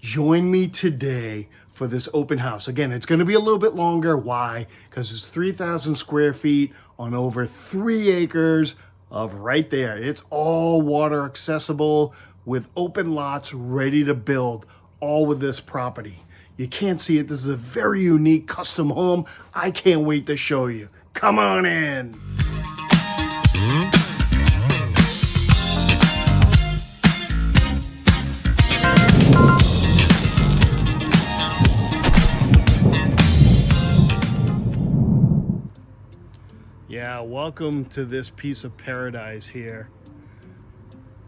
Join me today for this open house. Again, it's going to be a little bit longer. Why? Because it's 3,000 square feet on over 3 acres of right there. It's all water accessible with open lots ready to build, all with this property. You can't see it. This is a very unique custom home. I can't wait to show you. Come on in. Yeah, welcome to this piece of paradise here.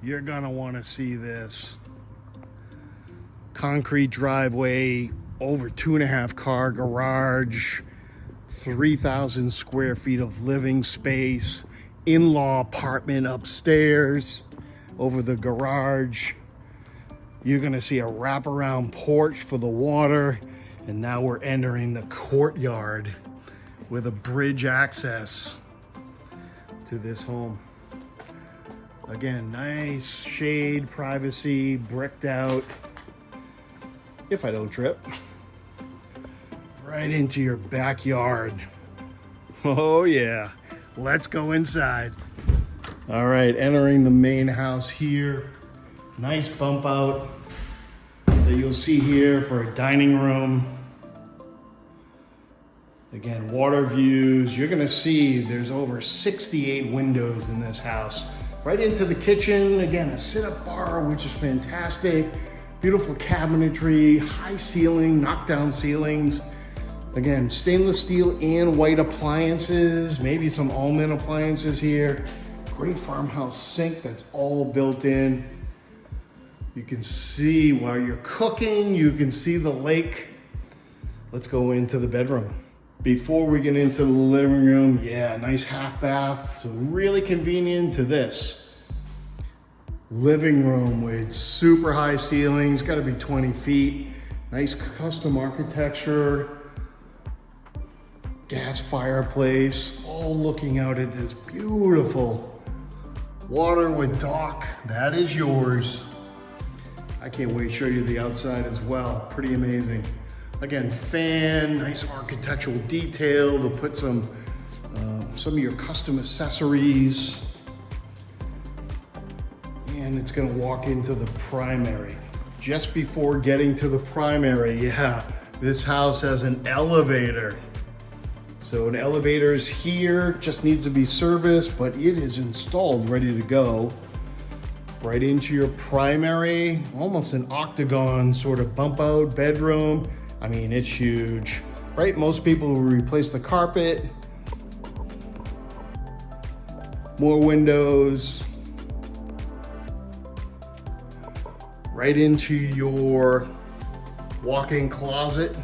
You're gonna want to see this. Concrete driveway, over 2.5 car garage, 3,000 square feet of living space, in-law apartment upstairs over the garage. You're gonna see a wraparound porch for the water, and now we're entering the courtyard with a bridge access to this home. Again, nice shade, privacy, bricked out. If I don't trip. Right into your backyard. Oh yeah, let's go inside. All right, entering the main house here. Nice bump out that you'll see here for a dining room. Again, water views. You're gonna see there's over 68 windows in this house. Right into the kitchen. Again, a sit-up bar, which is fantastic. Beautiful cabinetry, high ceiling, knockdown ceilings. Again, stainless steel and white appliances, maybe some almond appliances here. Great farmhouse sink that's all built in. You can see while you're cooking, you can see the lake. Let's go into the bedroom. Before we get into the living room, yeah, nice half bath. So really convenient to this. Living room with super high ceilings, gotta be 20 feet. Nice custom architecture. Gas fireplace, all looking out at this beautiful water with dock. That is yours. I can't wait to show you the outside as well. Pretty amazing. Again, fan, nice architectural detail. They'll put some of your custom accessories. And it's gonna walk into the primary. Just before getting to the primary, yeah, this house has an elevator. So an elevator is here, just needs to be serviced, but it is installed, ready to go. Right into your primary, almost an octagon sort of bump out bedroom. I mean, it's huge, right? Most people will replace the carpet. More windows. Right into your walk-in closet.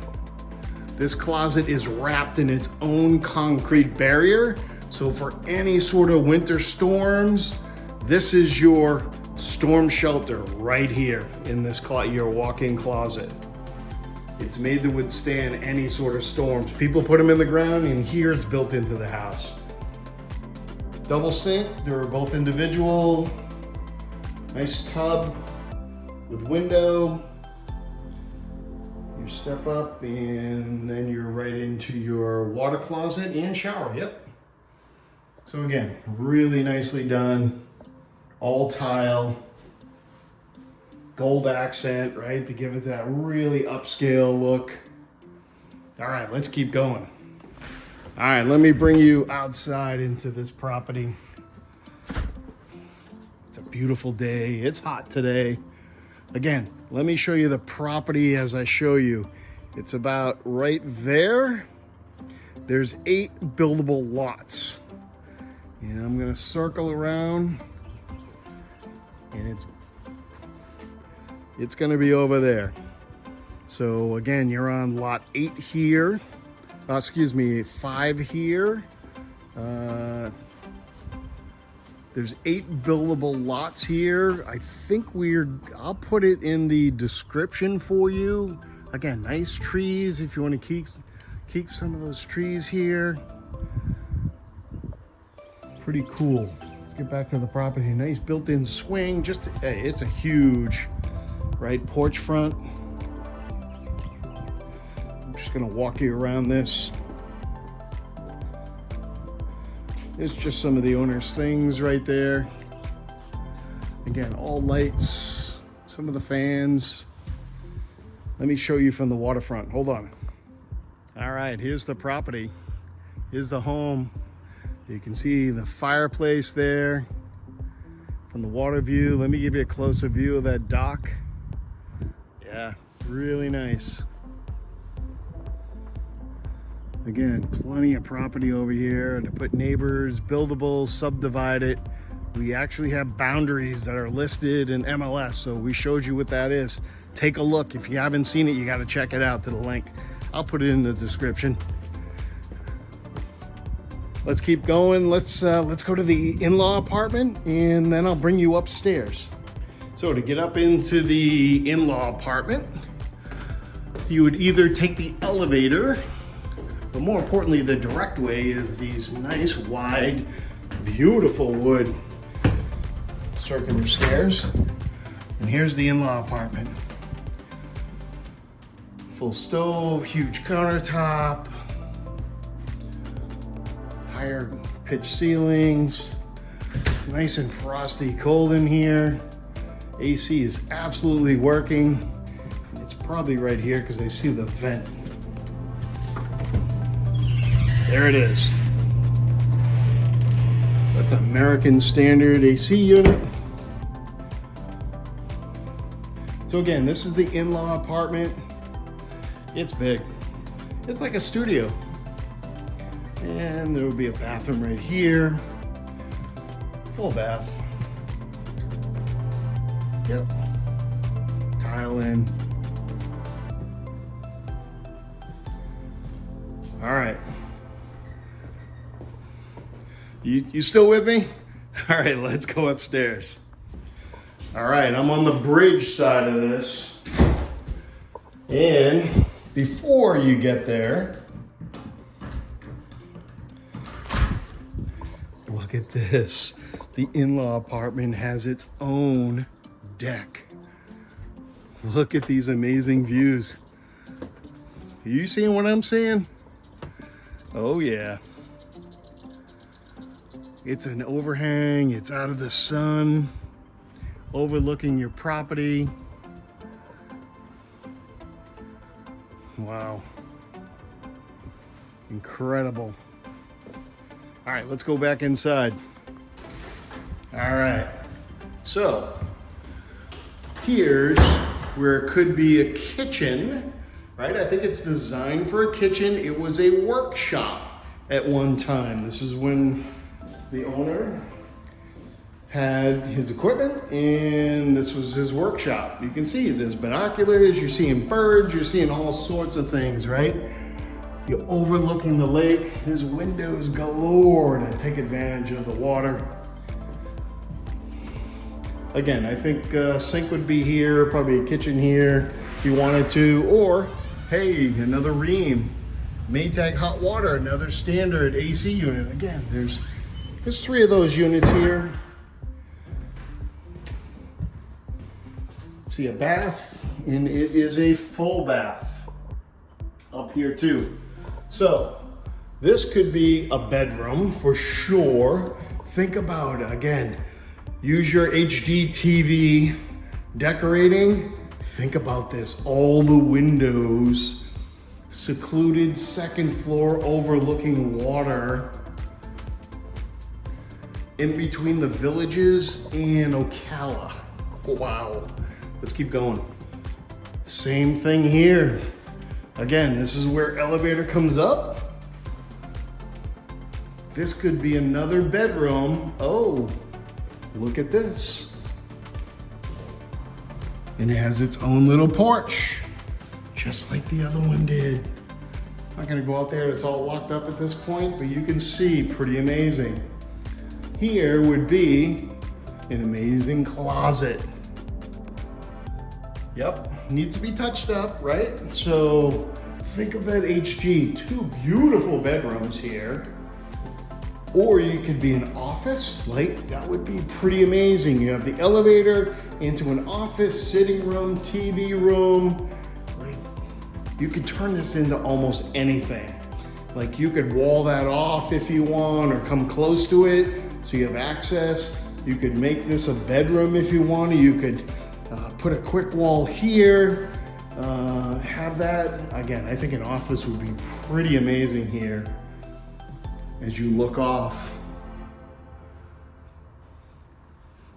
This closet is wrapped in its own concrete barrier. So for any sort of winter storms, this is your storm shelter right here in this your walk-in closet. It's made to withstand any sort of storms. People put them in the ground, and here it's built into the house. Double sink, they're both individual. Nice tub with window. You step up and then you're right into your water closet and shower, yep. So again, really nicely done. All tile. Gold accent, right, to give it that really upscale look. All right, let's keep going. All right, let me bring you outside into this property. It's a beautiful day. It's hot today. Again, let me show you the property as I show you. It's about right there. There's 8 buildable lots. And I'm gonna circle around, and it's gonna be over there. So again, you're on lot 8 here. Excuse me, 5 here. There's 8 buildable lots here. I think I'll put it in the description for you. Again, nice trees if you want to keep some of those trees here. Pretty cool. Let's get back to the property. Nice built-in swing. Hey, it's a huge, right, porch front. Just gonna walk you around this. It's just some of the owner's things right there. Again, all lights, some of the fans. Let me show you from the waterfront. Hold on. All right, here's the property. Here's the home. You can see the fireplace there from the water view. Let me give you a closer view of that dock. Yeah, really nice. Again, plenty of property over here to put neighbors, buildable, subdivide it. We actually have boundaries that are listed in MLS, so we showed you what that is. Take a look. If you haven't seen it, you got to check it out to the link. I'll put it in the description. Let's keep going. Let's go to the in-law apartment, and then I'll bring you upstairs. So to get up into the in-law apartment, you would either take the elevator, but more importantly, the direct way is these nice, wide, beautiful wood circular stairs. And here's the in-law apartment. Full stove, huge countertop, higher pitch ceilings, nice and frosty cold in here. AC is absolutely working. It's probably right here because I see the vent. There it is. That's American Standard AC unit. So again, this is the in-law apartment. It's big. It's like a studio. And there will be a bathroom right here. Full bath. Yep. Tile in. All right. You still with me? All right, let's go upstairs. All right, I'm on the bridge side of this. And before you get there, look at this. The in-law apartment has its own deck. Look at these amazing views. Are you seeing what I'm seeing? Oh yeah. It's an overhang, it's out of the sun, overlooking your property. Wow. Incredible. All right, let's go back inside. All right, so here's where it could be a kitchen, right? I think it's designed for a kitchen. It was a workshop at one time. This is when the owner had his equipment and this was his workshop. You can see there's binoculars, you're seeing birds, you're seeing all sorts of things, right? You're overlooking the lake. There's windows galore to take advantage of the water. Again, I think a sink would be here, probably a kitchen here if you wanted to, or hey, another Ream, Maytag hot water, another standard AC unit. Again, there's 3 of those units here. See a bath, and it is a full bath up here too. So this could be a bedroom for sure. Think about it. Again, use your HD TV decorating. Think about this, all the windows, secluded second floor overlooking water in between the villages and Ocala. Wow. Let's keep going. Same thing here. Again, this is where elevator comes up. This could be another bedroom. Oh, look at this. And it has its own little porch, just like the other one did. I'm not gonna go out there, it's all locked up at this point, but you can see, pretty amazing. Here would be an amazing closet. Yep, needs to be touched up, right? So think of that HG, 2 beautiful bedrooms here. Or you could be an office, like that would be pretty amazing. You have the elevator into an office, sitting room, TV room. Like, You could turn this into almost anything. Like you could wall that off if you want, or come close to it so you have access. You could make this a bedroom if you want. You could put a quick wall here, have that. Again, I think an office would be pretty amazing here as you look off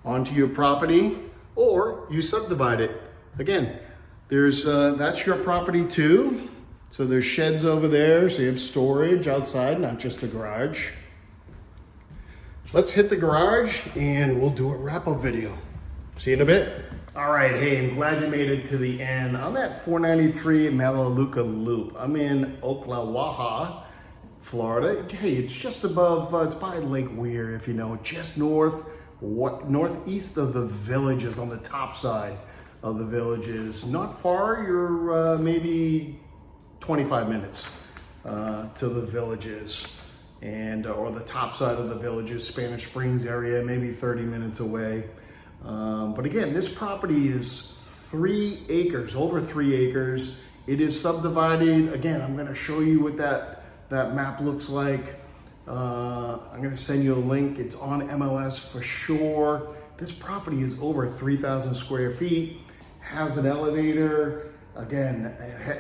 onto your property, or you subdivide it. Again, there's that's your property too. So there's sheds over there, so you have storage outside, not just the garage. Let's hit the garage and we'll do a wrap-up video. See you in a bit. All right, hey, I'm glad you made it to the end. I'm at 493 Melaleuca Loop. I'm in Ocala, Florida. Hey, it's just above, it's by Lake Weir, if you know, just northeast of the Villages, on the top side of the Villages. Not far, you're maybe 25 minutes to the Villages, and or the top side of the Villages, Spanish Springs area, maybe 30 minutes away. But again, this property is 3 acres, over 3 acres. It is subdivided. Again, I'm going to show you what that map looks like. I'm going to send you a link. It's on MLS for sure. This property is over 3,000 square feet, has an elevator. Again,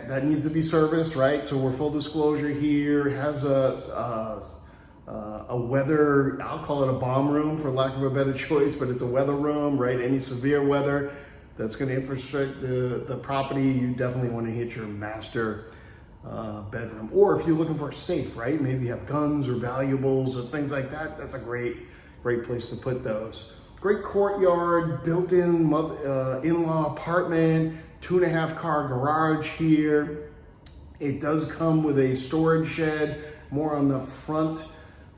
that needs to be serviced, right? So we're full disclosure here. It has a weather, I'll call it a bomb room for lack of a better choice, but it's a weather room, right? Any severe weather that's going to infiltrate the property, you definitely want to hit your master bedroom. Or if you're looking for a safe, right? Maybe you have guns or valuables or things like that. That's a great place to put those. Great courtyard, built-in in-law apartment, 2.5 car garage here. It does come with a storage shed, more on the front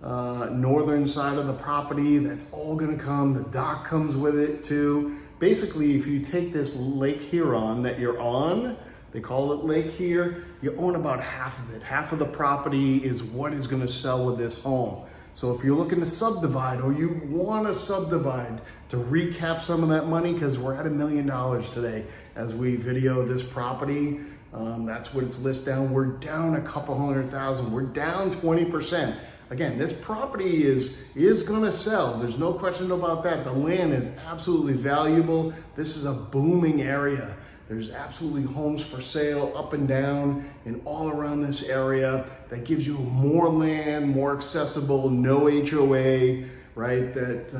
northern side of the property. That's all gonna come. The dock comes with it too. Basically, if you take this Lake Huron that you're on, they call it Lake here, you own about half of it. Half of the property is what is gonna sell with this home. So if you're looking to subdivide, or you wanna subdivide to recap some of that money, because we're at $1 million today as we video this property, that's what it's listed down. We're down a couple $100,000. We're down 20%. Again, this property is gonna sell. There's no question about that. The land is absolutely valuable. This is a booming area. There's absolutely homes for sale up and down and all around this area. That gives you more land, more accessible, no HOA, right? That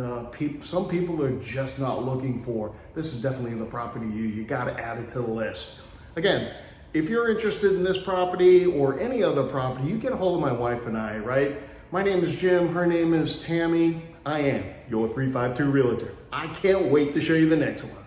some people are just not looking for. This is definitely the property you gotta add it to the list. Again, if you're interested in this property or any other property, you get a hold of my wife and I, right? My name is Jim, her name is Tammy. I am your 352 Realtor. I can't wait to show you the next one.